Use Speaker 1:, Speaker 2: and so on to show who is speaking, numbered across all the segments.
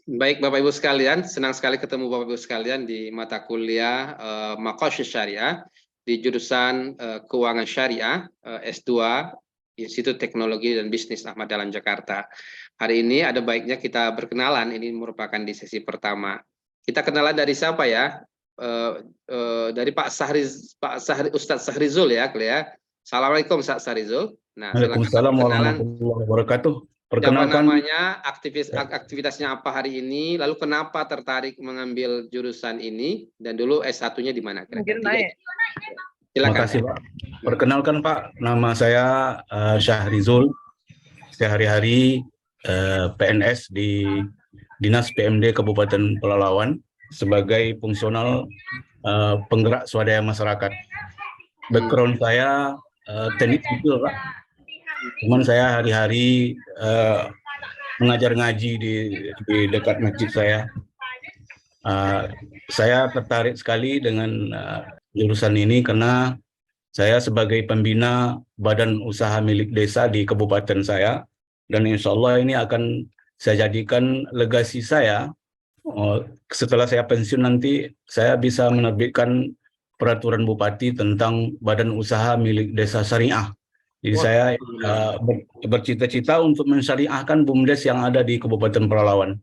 Speaker 1: Baik Bapak Ibu sekalian, senang sekali ketemu Bapak Ibu sekalian di mata kuliah Maqasid Syariah di jurusan Keuangan Syariah S2 Institut Teknologi dan Bisnis Ahmad Dahlan Jakarta. Hari ini ada baiknya kita berkenalan, ini merupakan di sesi pertama. Kita kenalan dari siapa ya? Dari Ustadz Sahrizul ya, Clea. Assalamualaikum Ustadz Sahrizul. Nah,
Speaker 2: Waalaikumsalam warahmatullahi wabarakatuh.
Speaker 1: Siapa
Speaker 2: Perkenalkan
Speaker 1: namanya, aktivitasnya apa hari ini, lalu kenapa tertarik mengambil jurusan ini, dan dulu S1-nya di mana?
Speaker 2: Terima
Speaker 1: Silakan.
Speaker 2: kasih Pak. Perkenalkan Pak, nama saya Syahrizul. Sehari-hari PNS di Dinas PMD Kabupaten Pelalawan sebagai fungsional penggerak swadaya masyarakat. Background saya teknik sipil Pak. Cuman saya hari-hari mengajar ngaji di dekat masjid saya. Saya tertarik sekali dengan jurusan ini karena saya sebagai pembina badan usaha milik desa di kabupaten saya, dan insya Allah ini akan saya jadikan legasi saya. Setelah saya pensiun nanti saya bisa menerbitkan peraturan bupati tentang badan usaha milik desa syariah. Jadi saya bercita-cita untuk mensyariahkan BUMDes yang ada di Kabupaten Pelalawan.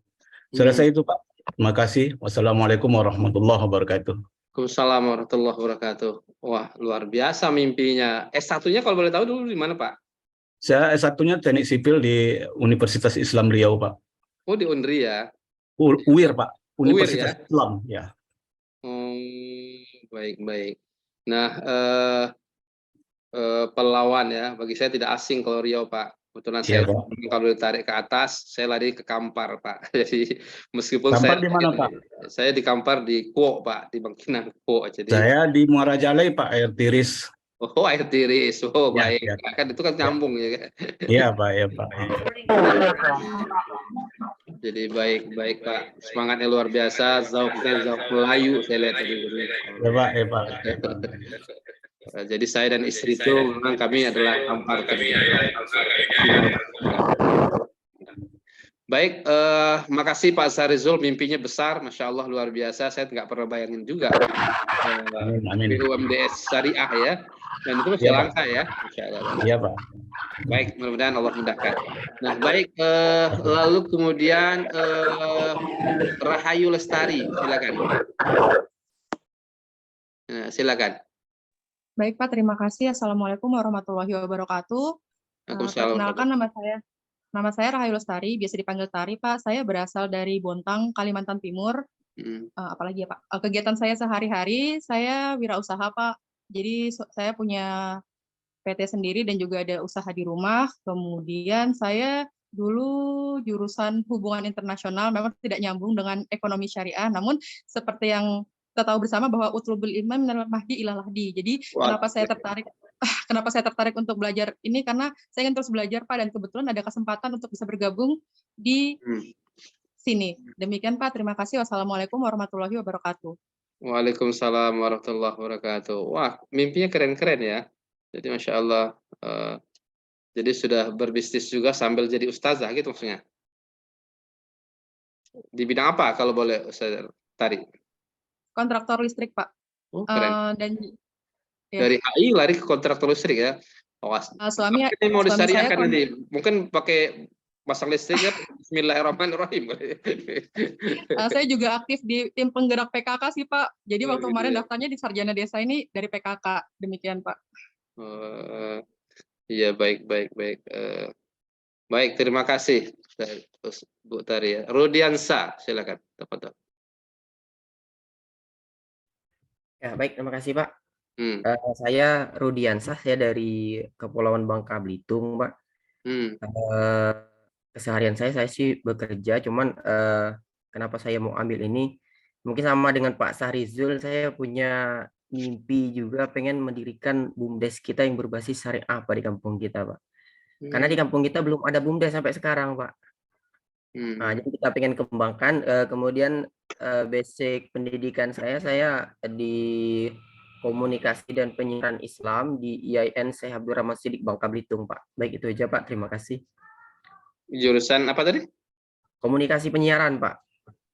Speaker 2: Saya rasa itu Pak. Terima kasih. Wassalamualaikum warahmatullahi wabarakatuh.
Speaker 1: Waalaikumsalam warahmatullahi wabarakatuh. Wah, luar biasa mimpinya. S1-nya kalau boleh tahu dulu di mana Pak?
Speaker 2: Saya S1-nya teknik sipil di Universitas Islam Riau Pak.
Speaker 1: Oh, di UNRI ya?
Speaker 2: UIR Pak. Universitas
Speaker 1: UIR, ya?
Speaker 2: Islam ya.
Speaker 1: Baik-baik. Nah, Pelalawan ya, bagi saya tidak asing kalau Riau Pak. Kebetulan saya kalau ditarik ke atas, saya lari ke Kampar Pak. Jadi meskipun
Speaker 2: Kampar di mana Pak?
Speaker 1: Saya di Kampar di Kuok Pak, di Bangkinang Kuok. Jadi
Speaker 2: saya di Muara Jalai Pak, air tiris.
Speaker 1: Oh, air tiris. Oh,
Speaker 2: ya,
Speaker 1: baik.
Speaker 2: Ya.
Speaker 1: Kan itu kan nyambung ya.
Speaker 2: Iya Pak, ya Pak.
Speaker 1: Jadi baik Pak. Semangatnya luar biasa. Zauknya zauk Melayu saya lihat tadi.
Speaker 2: Ya Pak, ya Pak.
Speaker 1: Jadi saya dan istri itu memang kami adalah Kampar kerja. Baik, makasih Pak Sahrizul, mimpinya besar, Masya Allah luar biasa. Saya nggak pernah bayangin juga BUMDes Syariah ya, dan itu masih langka ya, Masya Allah.
Speaker 2: Iya Pak.
Speaker 1: Baik, mudah-mudahan Allah mudahkan. Nah, baik, lalu kemudian Rahayu Lestari, silakan. Silakan.
Speaker 3: Baik Pak, terima kasih. Assalamualaikum warahmatullahi wabarakatuh. Perkenalkan nama saya Rahayu Lestari, biasa dipanggil Tari Pak. Saya berasal dari Bontang, Kalimantan Timur. Apalagi ya Pak, kegiatan saya sehari-hari, saya wirausaha Pak. Jadi saya punya PT sendiri dan juga ada usaha di rumah. Kemudian saya dulu jurusan hubungan internasional, memang tidak nyambung dengan ekonomi syariah, namun seperti yang kita tahu bersama bahwa utlubul ilma minal mahdi ilal lahdi. Jadi kenapa saya tertarik untuk belajar ini, karena saya ingin terus belajar Pak, dan kebetulan ada kesempatan untuk bisa bergabung di sini. Demikian Pak, terima kasih. Wassalamualaikum warahmatullahi wabarakatuh.
Speaker 1: Waalaikumsalam warahmatullahi wabarakatuh. Wah, mimpinya keren-keren ya. Jadi Masya Allah. Jadi sudah berbisnis juga sambil jadi ustazah gitu maksudnya. Di bidang apa kalau boleh Ustaz Tari?
Speaker 3: Kontraktor listrik Pak.
Speaker 1: Oh, keren. Dari HI lari ke kontraktor listrik ya.
Speaker 3: Suami
Speaker 1: mau disyariahkan nanti. Mungkin pakai pasang listrik ya. Bismillahirrahmanirrahim.
Speaker 3: Saya juga aktif di tim penggerak PKK sih Pak. Jadi waktu kemarin daftarnya di Sarjana Desa ini dari PKK. Demikian Pak.
Speaker 1: Iya, baik. Baik, terima kasih Bu Tari. Rudiansa, silakan.
Speaker 4: Ya, baik, terima kasih Pak. Saya Rudiansah, saya dari Kepulauan Bangka Belitung, Pak. Keseharian saya sih bekerja, cuman kenapa saya mau ambil ini, mungkin sama dengan Pak Sahrizul, saya punya mimpi juga pengen mendirikan BUMDes kita yang berbasis syariah Pak di kampung kita Pak. Karena di kampung kita belum ada BUMDes sampai sekarang Pak. Nah, jadi kita pengen kembangkan, kemudian basic pendidikan saya di komunikasi dan penyiaran Islam di IAIN Syekh Abdul Rahman Siddiq Bangka Belitung Pak. Baik, itu aja Pak, terima kasih.
Speaker 1: Jurusan apa tadi?
Speaker 4: Komunikasi penyiaran Pak.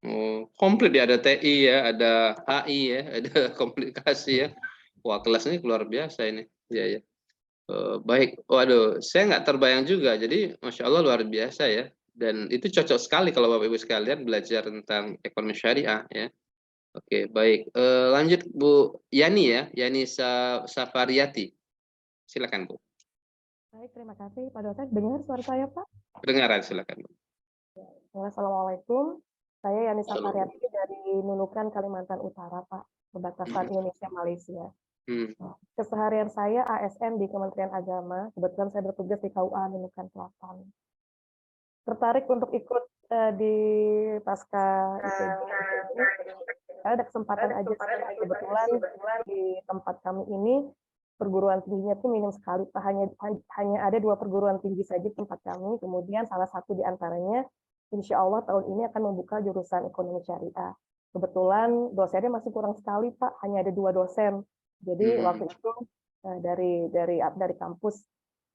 Speaker 1: Oh, komplit ya, ada TI ya, ada HI ya, ada komunikasi ya. Wah, kelasnya luar biasa ini. Ya, ya. Baik. Waduh, saya nggak terbayang juga. Jadi, Masya Allah luar biasa ya. Dan itu cocok sekali kalau Bapak Ibu sekalian belajar tentang ekonomi syariah ya. Oke, baik. Lanjut Bu Yani ya, Yani Safariati. Silakan Bu.
Speaker 5: Baik, terima kasih Pak dosen. Dengar suara saya, Pak?
Speaker 1: Kedengaran, silakan Bu.
Speaker 5: Assalamualaikum. Saya Yani
Speaker 1: Assalamualaikum.
Speaker 5: Safariati dari Nunukan, Kalimantan Utara, Pak. Perbatasan Indonesia Malaysia. Keseharian saya ASN di Kementerian Agama. Kebetulan saya bertugas di KUA Nunukan Selatan. Tertarik untuk ikut di pasca IPB. Ada kesempatan aja sih. Kebetulan di tempat kami ini perguruan tingginya itu minim sekali, Pak. Hanya ada 2 perguruan tinggi saja di tempat kami. Kemudian salah satu di antaranya, insya Allah tahun ini akan membuka jurusan ekonomi syariah. Kebetulan dosennya masih kurang sekali, Pak. Hanya ada 2 dosen. Jadi waktu itu dari kampus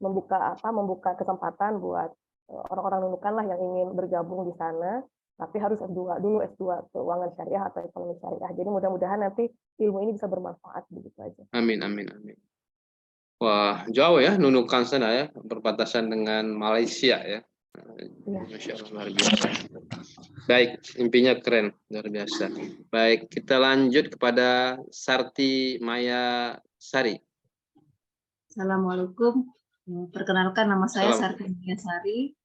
Speaker 5: membuka kesempatan buat orang-orang Nunukan lah yang ingin bergabung di sana. Tapi harus S2 dulu, S2 keuangan syariah atau ekonomi syariah. Jadi mudah-mudahan nanti ilmu ini bisa bermanfaat, begitu aja.
Speaker 1: Amin, amin, amin. Wah, jauh ya Nunukan sana ya, berbatasan dengan Malaysia ya. Masya Allah, luar biasa. Baik, impinya keren, luar biasa. Baik, kita lanjut kepada Sarti Maya Sari.
Speaker 6: Assalamualaikum. Perkenalkan, nama saya Sarti Maya Sari.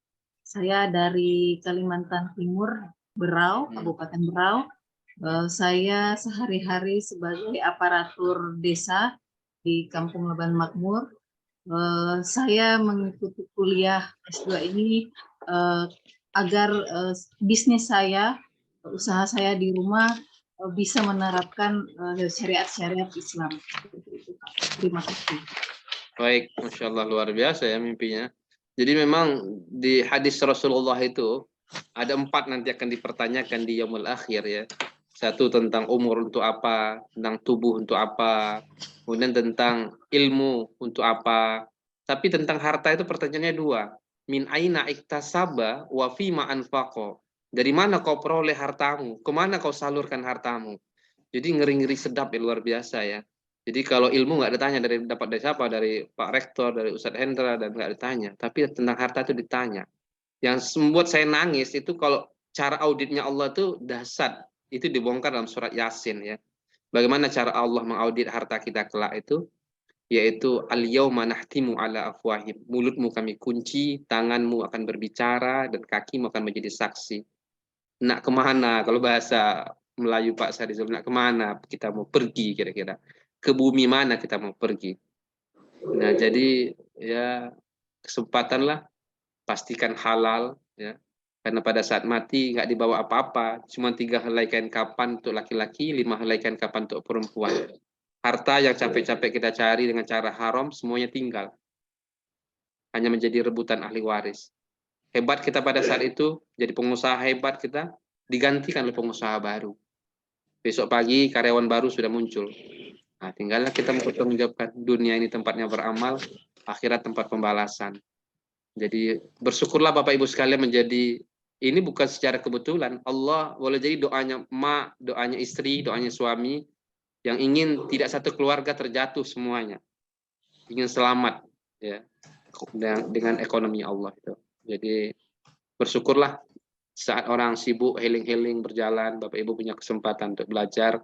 Speaker 6: Saya dari Kalimantan Timur, Berau, Kabupaten Berau. Saya sehari-hari sebagai aparatur desa di Kampung Leban Makmur. Saya mengikuti kuliah S2 ini agar bisnis saya, usaha saya di rumah bisa menerapkan syariat-syariat Islam. Terima kasih.
Speaker 1: Baik, Masya Allah, luar biasa ya mimpinya. Jadi memang di hadis Rasulullah itu ada 4 nanti akan dipertanyakan di yaumul akhir ya. 1 tentang umur untuk apa, tentang tubuh untuk apa, kemudian tentang ilmu untuk apa. Tapi tentang harta itu pertanyaannya 2. Min aina iktasaba wa fima anfaqo. Dari mana kau peroleh hartamu? Kemana kau salurkan hartamu? Jadi ngeri-ngeri sedap ya, luar biasa ya. Jadi kalau ilmu nggak ditanya dapat dari siapa, dari Pak Rektor, dari Ustadz Hendra, dan nggak ditanya. Tapi tentang harta itu ditanya. Yang membuat saya nangis itu kalau cara auditnya Allah itu dahsyat. Itu dibongkar dalam surat Yasin ya. Bagaimana cara Allah mengaudit harta kita kelak itu? Yaitu al-yauma nahtimu ala afwahim. Mulutmu kami kunci, tanganmu akan berbicara, dan kakimu akan menjadi saksi. Nak kemana? Kalau bahasa Melayu Pak Sarizul, nak kemana kita mau pergi kira-kira? Ke bumi mana kita mau pergi? Nah, jadi ya kesempatanlah, pastikan halal ya. Karena pada saat mati nggak dibawa apa-apa, cuma 3 helai kain kapan untuk laki-laki, 5 helai kain kapan untuk perempuan. Harta yang capek-capek kita cari dengan cara haram semuanya tinggal. Hanya menjadi rebutan ahli waris. Hebat kita pada saat itu, jadi pengusaha hebat kita, digantikan oleh pengusaha baru. Besok pagi karyawan baru sudah muncul. Nah, tinggallah kita mempertanggungjawabkan. Dunia ini tempatnya beramal, akhirat tempat pembalasan. Jadi bersyukurlah Bapak Ibu sekalian menjadi, ini bukan secara kebetulan. Allah boleh jadi doanya emak, doanya istri, doanya suami, yang ingin tidak satu keluarga terjatuh semuanya. Ingin selamat ya dengan ekonomi Allah itu. Jadi bersyukurlah saat orang sibuk healing-healing berjalan, Bapak Ibu punya kesempatan untuk belajar.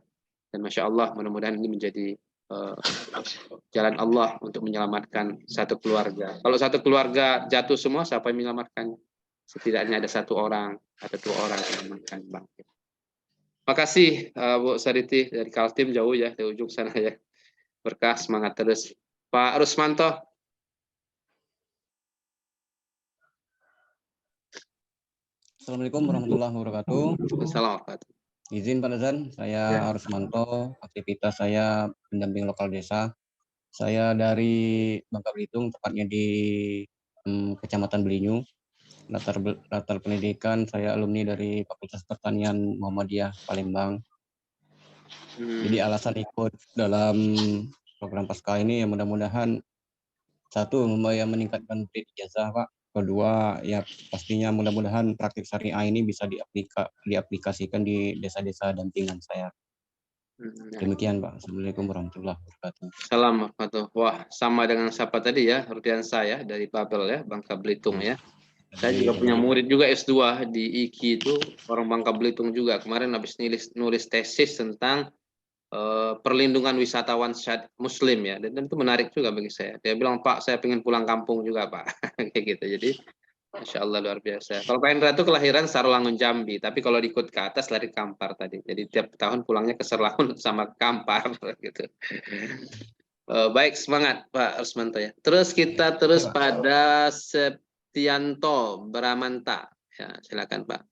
Speaker 1: Dan Masya Allah, mudah-mudahan ini menjadi jalan Allah untuk menyelamatkan satu keluarga. Kalau satu keluarga jatuh semua, siapa yang menyelamatkan? Setidaknya ada 1 orang atau 2 orang yang menyelamatkan bangkit. Makasih Bu Sariti dari Kaltim, jauh ya, di ujung sana ya. Berkah, semangat terus. Pak Rusmanto.
Speaker 7: Assalamualaikum warahmatullahi wabarakatuh.
Speaker 1: Assalamualaikum.
Speaker 7: Izin Pak Dazan, saya Rusmanto, aktivitas saya pendamping lokal desa. Saya dari Bangka Belitung, tepatnya di Kecamatan Belinyu. Latar pendidikan saya alumni dari Fakultas Pertanian Muhammadiyah Palembang. Jadi alasan ikut dalam program Pasca ini ya mudah-mudahan 1 meningkatkan ijazah Pak, Kedua, ya pastinya mudah-mudahan praktik syariah ini bisa diaplikasikan di desa-desa dampingan saya. Demikian Pak. Assalamualaikum warahmatullahi wabarakatuh.
Speaker 1: Assalamualaikum. Wah, sama dengan siapa tadi ya, Rudian saya dari Babel ya, Bangka Belitung ya. Saya juga punya murid juga S2 di IKI itu, orang Bangka Belitung juga. Kemarin habis nulis tesis tentang perlindungan wisatawan Muslim ya, dan itu menarik juga bagi saya. Dia bilang, Pak, saya pengen pulang kampung juga Pak, kayak gitu. Jadi, Masya Allah luar biasa. Kalau Pak Indra itu kelahiran Sarlangun Jambi, tapi kalau diikut ke atas lari Kampar tadi. Jadi tiap tahun pulangnya ke Sarlangun sama Kampar gitu. Baik, semangat Pak Rusmanto ya. Terus kita terus pada Septianto Bramanta. Ya, silakan Pak.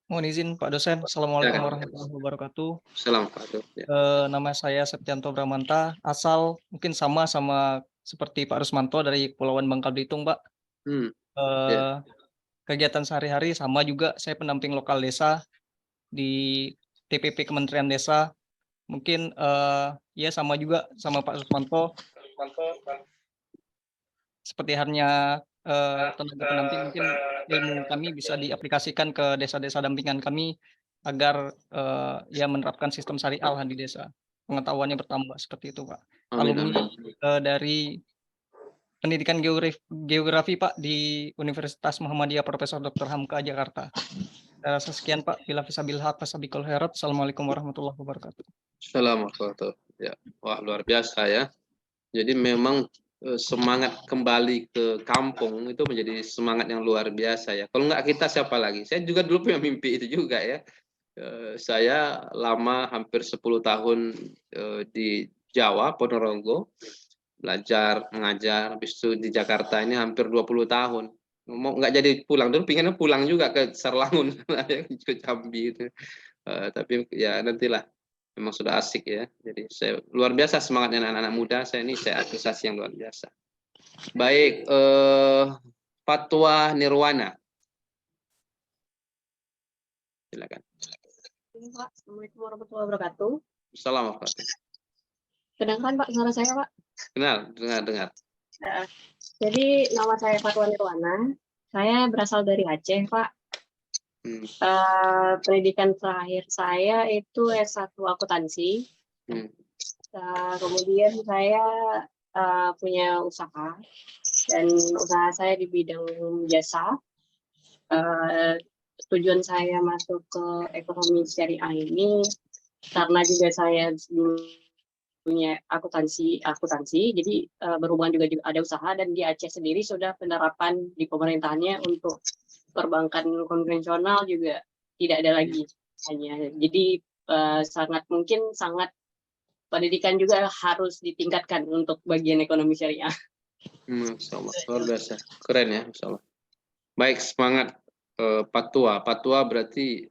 Speaker 8: Mohon izin Pak dosen. Assalamualaikum warahmatullahi wabarakatuh.
Speaker 1: Assalamualaikum. Ya.
Speaker 8: Nama saya Septianto Bramanta. Asal mungkin sama seperti Pak Rusmanto dari Kepulauan Bangka Belitung, Pak.
Speaker 1: Ya.
Speaker 8: Kegiatan sehari-hari sama juga. Saya pendamping lokal desa di TPP Kementerian Desa. Mungkin ya sama juga sama Pak Rusmanto. Seperti halnya tenaga pendamping, mungkin ilmu kami bisa diaplikasikan ke desa-desa dampingan kami agar ya menerapkan sistem syariah di desa. Pengetahuannya bertambah seperti itu, Pak. Alumni dari pendidikan geografi Pak di Universitas Muhammadiyah Profesor Dr. Hamka Jakarta. Sekian Pak. Bila fisabil haq fasabiqul khairat. Assalamualaikum warahmatullahi wabarakatuh.
Speaker 1: Assalamualaikum. Ya, wah luar biasa ya. Jadi memang semangat kembali ke kampung itu menjadi semangat yang luar biasa ya. Kalau nggak kita siapa lagi? Saya juga dulu punya mimpi itu juga ya. Saya lama hampir 10 tahun di Jawa, Ponorogo, belajar, mengajar, habis itu di Jakarta ini hampir 20 tahun. Mau nggak jadi pulang, dulu pinginnya pulang juga ke Sarlangun, ke Jambi itu. Tapi ya nantilah. Memang sudah asik ya. Jadi saya luar biasa semangatnya anak-anak muda. Saya apresiasi yang luar biasa. Baik, Fatwa Nirwana. Silakan.
Speaker 9: Assalamualaikum warahmatullahi wabarakatuh.
Speaker 1: Assalamualaikum.
Speaker 9: Kedengaran Pak suara saya Pak?
Speaker 1: Dengar.
Speaker 9: Jadi nama saya Fatwa Nirwana. Saya berasal dari Aceh Pak. Pendidikan terakhir saya itu S1 akuntansi. Kemudian saya punya usaha dan usaha saya di bidang jasa. Tujuan saya masuk ke ekonomi syariah ini karena juga saya dulu punya akuntansi, jadi berhubungan juga ada usaha, dan di Aceh sendiri sudah penerapan di pemerintahannya untuk perbankan konvensional juga tidak ada lagi hanya. Jadi sangat pendidikan juga harus ditingkatkan untuk bagian ekonomi syariah.
Speaker 1: Luar biasa, keren ya, Masya Allah. Baik, semangat Patwa berarti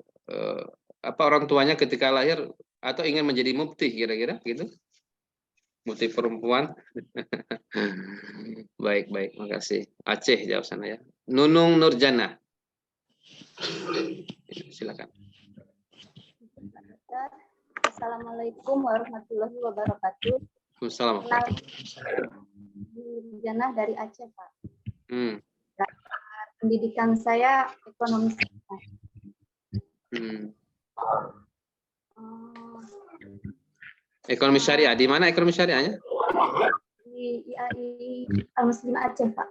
Speaker 1: apa orang tuanya ketika lahir atau ingin menjadi mufti kira-kira gitu? Mufti perempuan. Baik, makasih. Aceh jauh sana ya. Nunung Nurjana. Silakan.
Speaker 10: Assalamualaikum warahmatullahi wabarakatuh.
Speaker 1: Waalaikumsalam.
Speaker 10: Nurjana dari Aceh, Pak. Pendidikan saya ekonomi.
Speaker 1: Ekonomi syariah, di mana ekonomi syariahnya?
Speaker 10: Di IAI Al-Muslim Aceh, Pak.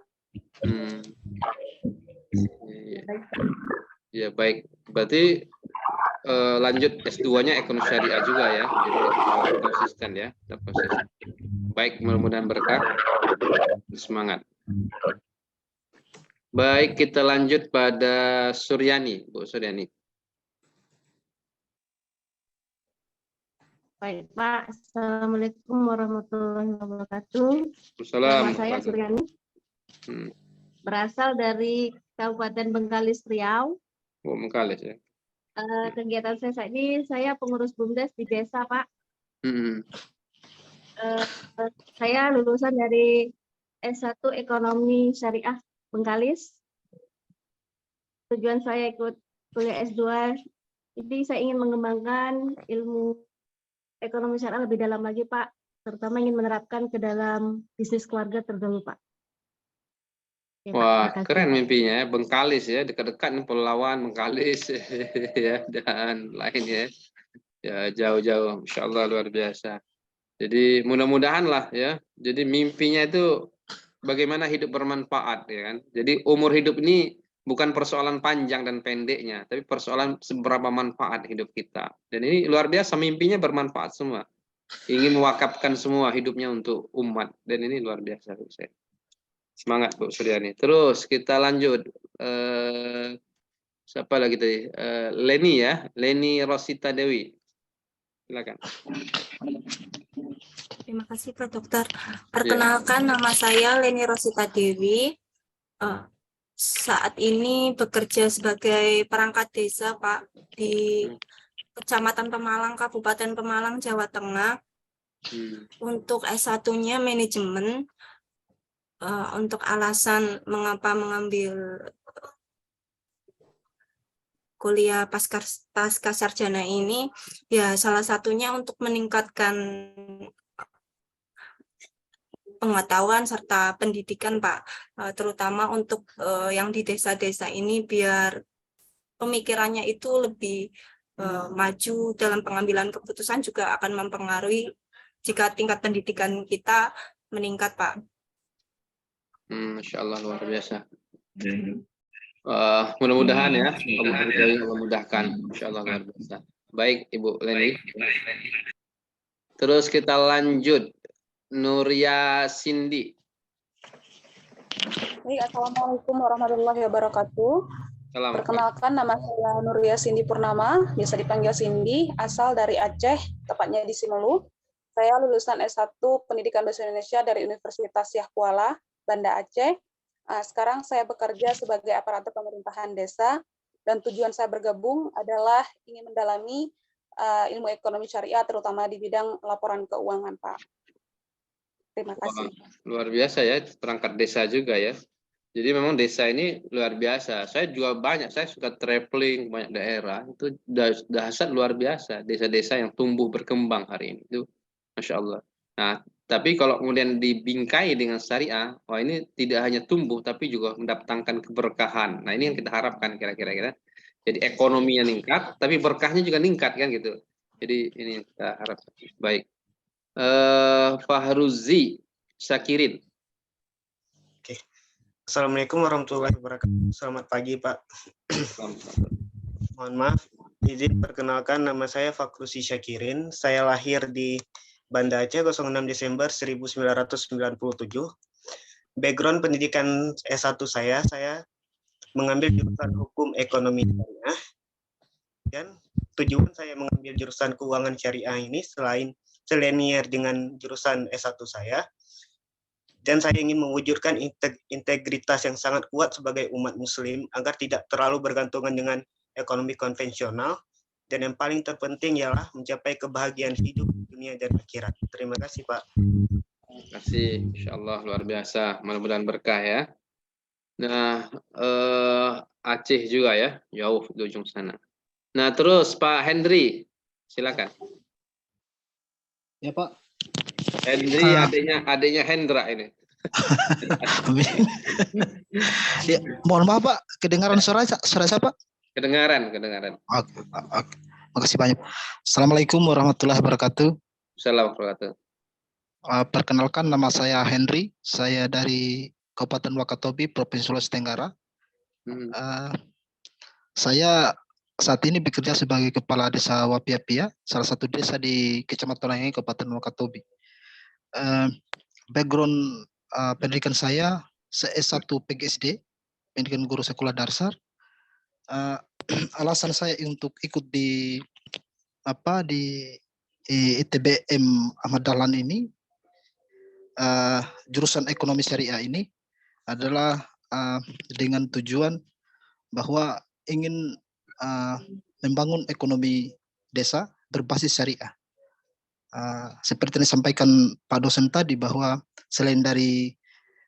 Speaker 1: Ya baik, berarti lanjut S2-nya ekonomi syariah juga ya, jadi konsisten ya, konsisten. Baik, mudah-mudahan berkah, semangat. Baik, kita lanjut pada Suryani, Bu Suryani.
Speaker 9: Baik, Pak. Assalamualaikum warahmatullahi wabarakatuh.
Speaker 1: Nama
Speaker 9: saya Suryani. Berasal dari Kabupaten Bengkalis, Riau.
Speaker 1: Oh, Bengkalis ya.
Speaker 9: Kegiatan saya saat ini, saya pengurus BUMDes di desa, Pak. Saya lulusan dari S1 Ekonomi Syariah Bengkalis. Tujuan saya ikut kuliah S2, jadi saya ingin mengembangkan ilmu ekonomi syariah lebih dalam lagi, Pak. Terutama ingin menerapkan ke dalam bisnis keluarga terdahulu, Pak.
Speaker 5: Oke, Pak,
Speaker 1: Wah,
Speaker 5: terima kasih.
Speaker 1: keren mimpinya ya, Bengkalis ya, dekat-dekat nih Pelawan, Bengkalis ya, dan lainnya. Ya, jauh-jauh, Insya Allah luar biasa. Jadi mudah-mudahan lah ya. Jadi mimpinya itu bagaimana hidup bermanfaat ya kan. Jadi umur hidup ini bukan persoalan panjang dan pendeknya, tapi persoalan seberapa manfaat hidup kita. Dan ini luar biasa, mimpinya bermanfaat semua. Ingin mewakafkan semua hidupnya untuk umat, dan ini luar biasa. Semangat Bu Suryani. Terus kita lanjut. Siapa lagi tadi? Leni ya, Leni Rosita Dewi. Silakan.
Speaker 11: Terima kasih Pak Dokter. Perkenalkan, nama saya Leni Rosita Dewi. Saat ini bekerja sebagai perangkat desa Pak di Kecamatan Pemalang, Kabupaten Pemalang, Jawa Tengah. Untuk S1-nya manajemen. Untuk alasan mengapa mengambil kuliah pasca sarjana ini, ya salah satunya untuk meningkatkan pengetahuan serta pendidikan Pak, terutama untuk yang di desa-desa ini biar pemikirannya itu lebih maju dalam pengambilan keputusan, juga akan mempengaruhi jika tingkat pendidikan kita meningkat Pak.
Speaker 1: Masya Allah luar biasa. Mudah-mudahan ya, Allah mudahkan. Insya Allah luar biasa. Baik Ibu Leni. Terus kita lanjut, Nuria Cindy.
Speaker 12: Baik, Assalamualaikum warahmatullahi wabarakatuh. Perkenalkan, nama saya Nuria Cindy Purnama, biasa dipanggil Cindy, asal dari Aceh, tepatnya di Simelu. Saya lulusan S1 Pendidikan Bahasa Indonesia dari Universitas Yahkuala, Banda Aceh. Sekarang saya bekerja sebagai aparatur pemerintahan desa, dan tujuan saya bergabung adalah ingin mendalami ilmu ekonomi syariah, terutama di bidang laporan keuangan, Pak. Terima kasih.
Speaker 1: Luar biasa ya, perangkat desa juga ya. Jadi memang desa ini luar biasa. Saya juga banyak, saya suka traveling banyak daerah. Itu dahsyat luar biasa. Desa-desa yang tumbuh berkembang hari ini. Itu Masya Allah. Nah, tapi kalau kemudian dibingkai dengan syariah, wah ini tidak hanya tumbuh, tapi juga mendatangkan keberkahan. Nah ini yang kita harapkan kira-kira. Jadi ekonominya meningkat, tapi berkahnya juga meningkat kan gitu. Jadi ini yang kita harapkan. Baik. Fahruzi Syakirin.
Speaker 13: Oke. Assalamualaikum warahmatullahi wabarakatuh. Selamat pagi Pak. Mohon maaf. Izin perkenalkan, nama saya Fahruzi Syakirin. Saya lahir di Banda Aceh 06 Desember 1997. Background pendidikan S1 saya mengambil jurusan hukum ekonomi syariah. Dan tujuan saya mengambil jurusan keuangan syariah ini selain selinier dengan jurusan S1 saya, dan saya ingin mewujudkan integritas yang sangat kuat sebagai umat muslim agar tidak terlalu bergantungan dengan ekonomi konvensional, dan yang paling terpenting ialah mencapai kebahagiaan hidup dunia dan akhirat. Terima kasih Pak.
Speaker 1: Terima kasih, Insya Allah luar biasa, mudah-mudahan berkah ya. Nah, Aceh juga ya, jauh di ujung sana. Nah terus Pak Hendri, silakan.
Speaker 14: Ya Pak.
Speaker 1: Hendri, adanya Hendra ini.
Speaker 14: Ya, mohon maaf Pak, kedengaran suara saya Pak?
Speaker 1: Kedengaran.
Speaker 14: Oke. Makasih banyak. Assalamualaikum warahmatullahi wabarakatuh.
Speaker 1: Assalamualaikum warahmatullahi wabarakatuh.
Speaker 14: Perkenalkan, nama saya Henry, saya dari Kabupaten Wakatobi, Provinsi Sulawesi Tenggara. Saya saat ini bekerja sebagai Kepala Desa Wapiapia, salah satu desa di Kecamatan Langai, Kabupaten Wakatobi. Background pendidikan saya S1 PGSD, pendidikan guru sekolah dasar. Alasan saya untuk ikut di ITBM Ahmad Dahlan ini, jurusan ekonomi syariah ini adalah dengan tujuan bahwa ingin membangun ekonomi desa berbasis syariah. Seperti yang disampaikan Pak dosen tadi, bahwa selain dari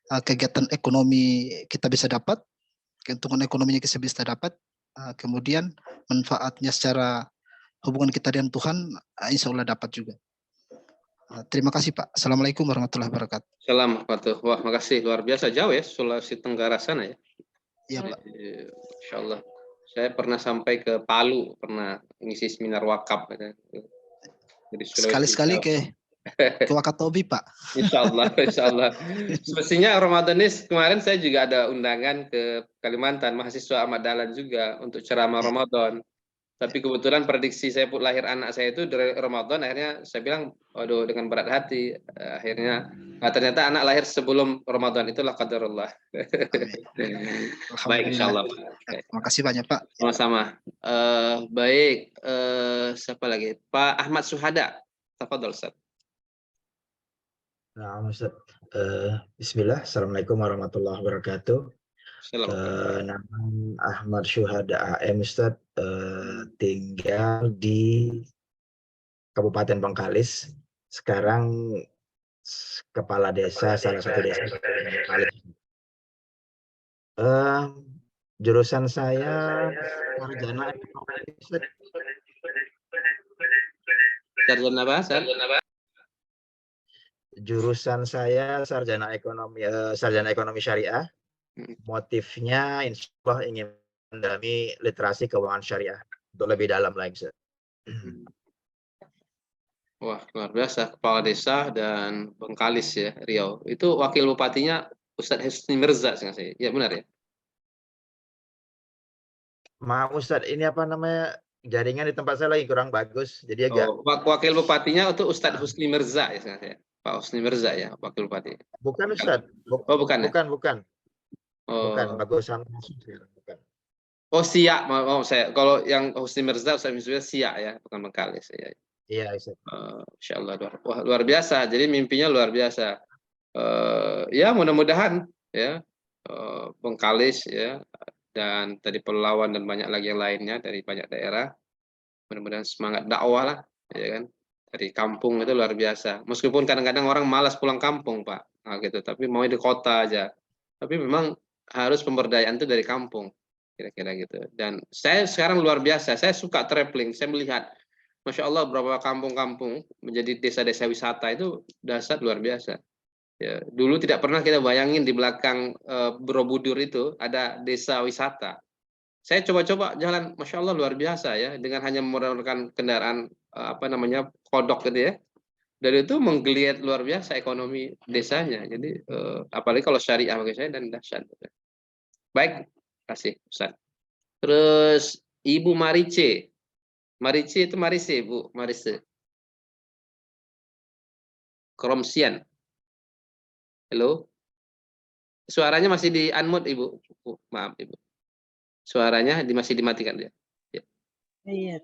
Speaker 14: kegiatan ekonomi kita bisa dapat, keuntungan ekonominya kita bisa dapat, kemudian manfaatnya secara hubungan kita dengan Tuhan, insya Allah dapat juga. Terima kasih Pak. Assalamualaikum warahmatullahi wabarakatuh.
Speaker 1: Assalamualaikum. Wah, makasih, luar biasa jauh ya Sulawesi Tenggara sana ya.
Speaker 14: Iya Pak.
Speaker 1: Insya Allah. Saya pernah sampai ke Palu, pernah ngisi seminar wakaf. Jadi
Speaker 14: Sekali-sekali ke Wakatobi Pak.
Speaker 1: Insya Allah, insya Allah. Semestinya Ramadan ini kemarin saya juga ada undangan ke Kalimantan, mahasiswa Ahmad Dahlan juga untuk ceramah Ramadan. Tapi kebetulan prediksi saya lahir anak saya itu dari Ramadan, akhirnya saya bilang, waduh dengan berat hati, akhirnya ternyata anak lahir sebelum Ramadan, itulah qadarullah. Baik, insya Allah.
Speaker 14: Terima kasih banyak Pak.
Speaker 1: Sama-sama. Baik, siapa lagi? Pak Ahmad Suhada. Tafadhol, Ustaz.
Speaker 15: Nah, Ustaz. Bismillah. Assalamualaikum warahmatullahi wabarakatuh. Nama Ahmad Syuhada AM, Ustaz. Tinggal di Kabupaten Bengkalis. Sekarang kepala desa, salah satu desa di Bengkalis. Jurusan saya sarjana ekonomi.
Speaker 1: Sarjana apa?
Speaker 15: Jurusan saya sarjana ekonomi syariah. Motifnya insya Allah ingin mendalami literasi keuangan syariah untuk lebih dalam lagi.
Speaker 1: Wah, luar biasa, kepala desa dan Bengkalis ya, Riau. Itu wakil bupatinya Ustadz Husni Mirza, ya benar ya?
Speaker 15: Maaf Ustadz, ini apa namanya, jaringan di tempat saya lagi kurang bagus, jadi agak.
Speaker 1: Wakil bupatinya itu Ustadz Husni Mirza ya, Pak Husni Mirza ya, wakil bupati.
Speaker 15: Bukan Ustadz.
Speaker 1: Bukan.
Speaker 15: Bukan. Bukan, bagusan. Bukan.
Speaker 1: Oh, Siak, saya. Kalau yang Husni Mirza, Ustadz Husni Mirza Siak ya, bukan Bengkalis ya.
Speaker 15: Iya, Ustadz.
Speaker 1: Insya Allah, luar biasa. Jadi mimpinya luar biasa. Ya, mudah-mudahan ya Bengkalis ya, dan tadi Pelalawan dan banyak lagi yang lainnya dari banyak daerah. Mudah-mudahan semangat dakwah lah, ya kan. Dari kampung itu luar biasa. Meskipun kadang-kadang orang malas pulang kampung, Pak. Nah, gitu. Tapi mau di kota aja. Tapi memang harus pemberdayaan itu dari kampung, kira-kira gitu. Dan saya sekarang luar biasa. Saya suka traveling. Saya melihat, masya Allah, beberapa kampung-kampung menjadi desa-desa wisata itu dahsyat luar biasa. Ya, dulu tidak pernah kita bayangin di belakang Borobudur itu ada desa wisata. Saya coba-coba jalan, masya Allah luar biasa ya, dengan hanya menggunakan kendaraan kodok gitu ya. Dan itu menggeliat luar biasa ekonomi desanya. Jadi apalagi kalau syariah bagi saya dan dahsyat. Baik, terima kasih Ustaz. Terus Ibu Marice. Marice itu Marise, Bu, Marise. Kromsian. Halo. Suaranya masih di unmute, Ibu. Maaf, Ibu. Suaranya masih dimatikan dia. Ya.
Speaker 16: Iya.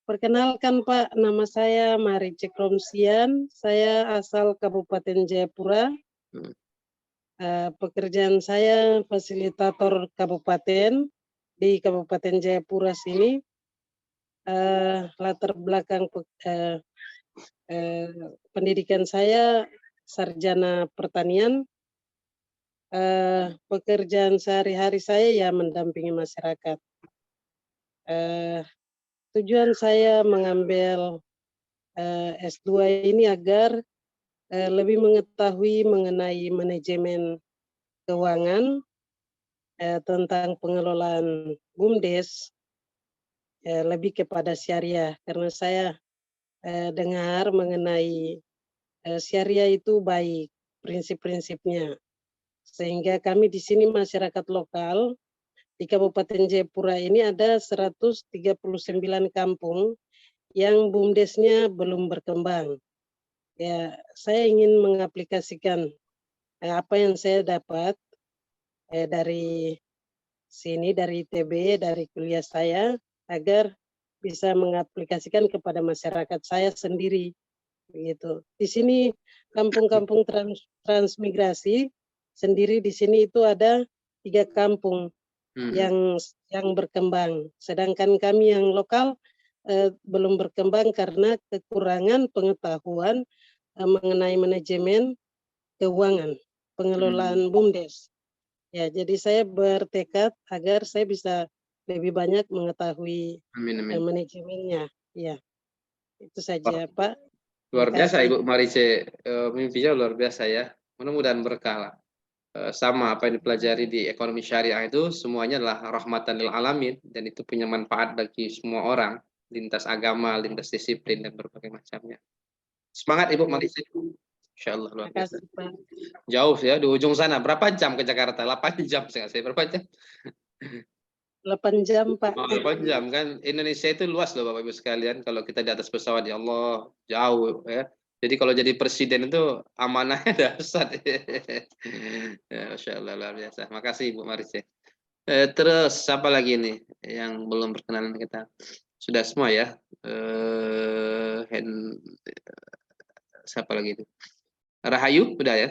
Speaker 16: Perkenalkan Pak, nama saya Marice Kromsian. Saya asal Kabupaten Jayapura. Pekerjaan saya fasilitator kabupaten di Kabupaten Jayapura sini. Latar belakang pendidikan saya sarjana pertanian. Pekerjaan sehari-hari saya ya mendampingi masyarakat. Tujuan saya mengambil S2 ini agar lebih mengetahui mengenai manajemen keuangan, tentang pengelolaan BUMDes, lebih kepada syariah, karena saya dengar mengenai syariah itu baik prinsip-prinsipnya, sehingga kami di sini masyarakat lokal di Kabupaten Jayapura ini ada 139 kampung yang BUMDesnya belum berkembang. Ya, saya ingin mengaplikasikan apa yang saya dapat dari sini, dari ITB, dari kuliah saya, agar bisa mengaplikasikan kepada masyarakat saya sendiri. Begitu. Di sini kampung-kampung transmigrasi sendiri di sini itu ada 3 kampung yang berkembang, sedangkan kami yang lokal belum berkembang karena kekurangan pengetahuan mengenai manajemen keuangan, pengelolaan BUMDes. Ya, jadi saya bertekad agar saya bisa lebih banyak mengetahui manajemennya. Ya, itu saja Pak.
Speaker 1: Luar biasa Ibu Marice, mimpinya luar biasa ya. Mudah-mudahan berkah lah. Sama apa yang dipelajari di ekonomi syariah itu semuanya adalah rahmatan lil alamin, dan itu punya manfaat bagi semua orang, lintas agama, lintas disiplin dan berbagai macamnya. Semangat Ibu Marice. Insyaallah luar biasa. Jauh ya di ujung sana. Berapa jam ke Jakarta? 8 jam saya. Berapa jam?
Speaker 16: 8 jam, Pak.
Speaker 1: 8 jam kan. Indonesia itu luas loh Bapak Ibu sekalian. Kalau kita di atas pesawat, ya Allah, jauh ya. Jadi kalau jadi presiden itu amanahnya dahsyat. Ya, Masya Allah, luar biasa. Makasih Ibu Marice. Terus siapa lagi nih yang belum berkenalan kita? Sudah semua ya. Siapa lagi itu? Rahayu, udah ya?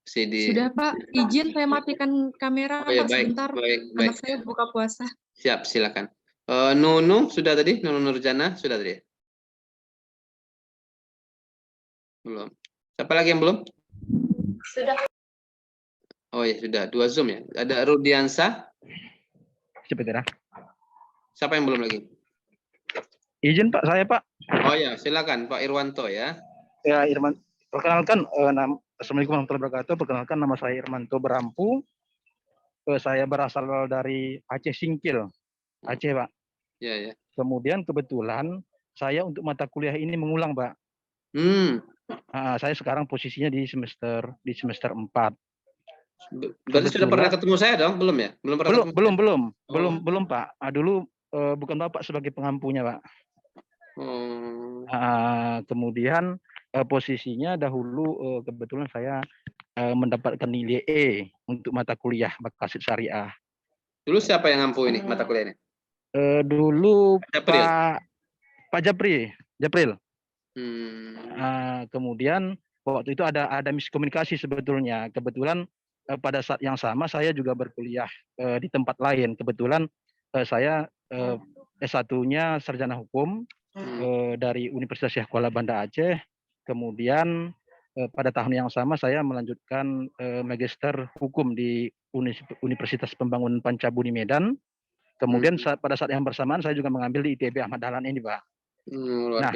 Speaker 3: Sudah Pak, izin saya matikan kamera
Speaker 1: Oh ya,
Speaker 3: Pak sebentar. Anak saya buka puasa.
Speaker 1: Siap, silakan. Nunu sudah tadi? Nunu Nurjana sudah tadi? Belum. Siapa lagi yang belum?
Speaker 10: Sudah.
Speaker 1: Oh ya sudah, 2 Zoom ya. Ada Rudiansa.
Speaker 17: Sebentar.
Speaker 1: Siapa yang belum lagi?
Speaker 17: Izin Pak, saya Pak.
Speaker 1: Oh ya, silakan Pak Irwanto ya.
Speaker 17: Ya, Irman. Perkenalkan, Assalamualaikum warahmatullahi wabarakatuh. Perkenalkan, nama saya Irmanto Berampu. Saya berasal dari Aceh Singkil, Aceh Pak.
Speaker 1: Ya, ya.
Speaker 17: Kemudian kebetulan saya untuk mata kuliah ini mengulang Pak. Saya sekarang posisinya di semester 4.
Speaker 1: Berarti sudah pernah ketemu saya dong? Belum ya? Belum pernah ketemu?
Speaker 17: Belum Pak. Dulu bukan Bapak sebagai pengampunya Pak. Kemudian posisinya dahulu kebetulan saya mendapatkan nilai E untuk mata kuliah Maqasid Syariah.
Speaker 1: Dulu siapa yang ngampu ini mata kuliah ini?
Speaker 17: Dulu Pak Japril. Kemudian waktu itu ada miskomunikasi sebetulnya. Kebetulan pada saat yang sama saya juga berkuliah di tempat lain. Kebetulan saya S1-nya sarjana hukum dari Universitas Syekh Kuala Banda Aceh. Kemudian pada tahun yang sama saya melanjutkan magister hukum di Universitas Pembangunan Pancabuni Medan. Kemudian pada saat yang bersamaan saya juga mengambil di ITB Ahmad Dahlan ini, Pak. Nah,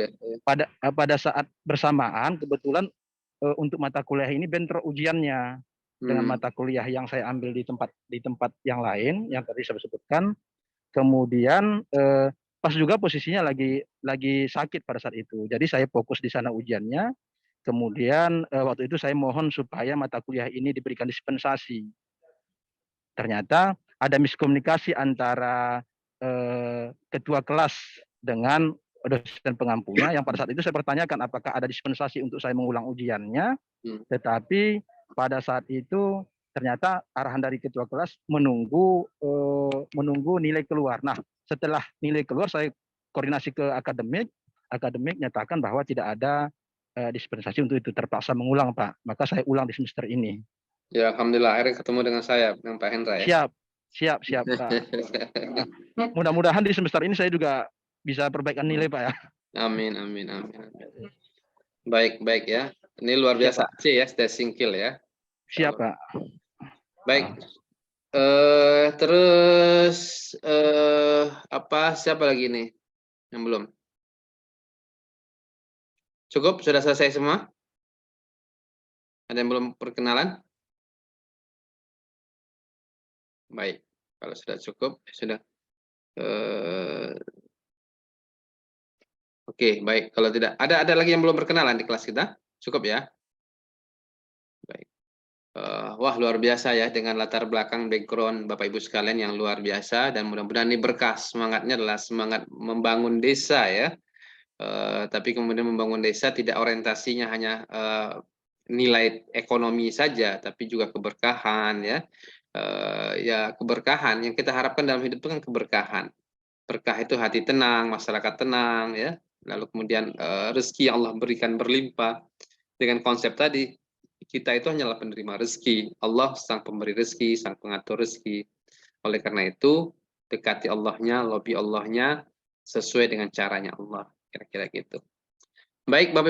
Speaker 17: pada saat bersamaan kebetulan untuk mata kuliah ini bentrok ujiannya dengan mata kuliah yang saya ambil di tempat yang lain yang tadi saya sebutkan. Kemudian pas juga posisinya lagi sakit pada saat itu. Jadi saya fokus di sana ujiannya. Kemudian waktu itu saya mohon supaya mata kuliah ini diberikan dispensasi. Ternyata ada miskomunikasi antara ketua kelas dengan dosen pengampunya yang pada saat itu saya pertanyakan apakah ada dispensasi untuk saya mengulang ujiannya. Tetapi pada saat itu ternyata arahan dari ketua kelas menunggu nilai keluar. Nah, setelah nilai keluar saya koordinasi ke akademik nyatakan bahwa tidak ada dispensasi untuk itu, terpaksa mengulang Pak. Maka saya ulang di semester ini.
Speaker 1: Ya, alhamdulillah akhirnya ketemu dengan saya, dengan Pak Hendra ya.
Speaker 17: Siap Pak. Mudah-mudahan di semester ini saya juga bisa perbaikan nilai Pak ya.
Speaker 1: Amin. Baik ya. Ini luar biasa Aceh ya, Aceh Singkil ya.
Speaker 17: Siap Pak.
Speaker 1: Baik. Terus siapa lagi nih yang belum? Cukup? Sudah selesai semua? Ada yang belum perkenalan? Baik, kalau sudah cukup, sudah. Oke, baik. Kalau tidak, ada lagi yang belum berkenalan di kelas kita? Cukup ya? Baik. Wah, luar biasa ya, dengan latar belakang background Bapak Ibu sekalian yang luar biasa, dan mudah-mudahan ini berkah. Semangatnya adalah semangat membangun desa ya. Tapi kemudian membangun desa tidak orientasinya hanya nilai ekonomi saja, tapi juga keberkahan ya. Keberkahan yang kita harapkan dalam hidup itu kan keberkahan. Berkah itu hati tenang, masyarakat tenang ya. Lalu kemudian rezeki yang Allah berikan berlimpah. Dengan konsep tadi, kita itu hanyalah penerima rezeki. Allah sang pemberi rezeki, sang pengatur rezeki. Oleh karena itu, dekati Allahnya, lobby Allahnya sesuai dengan caranya Allah. Kira-kira gitu. Baik, Bapak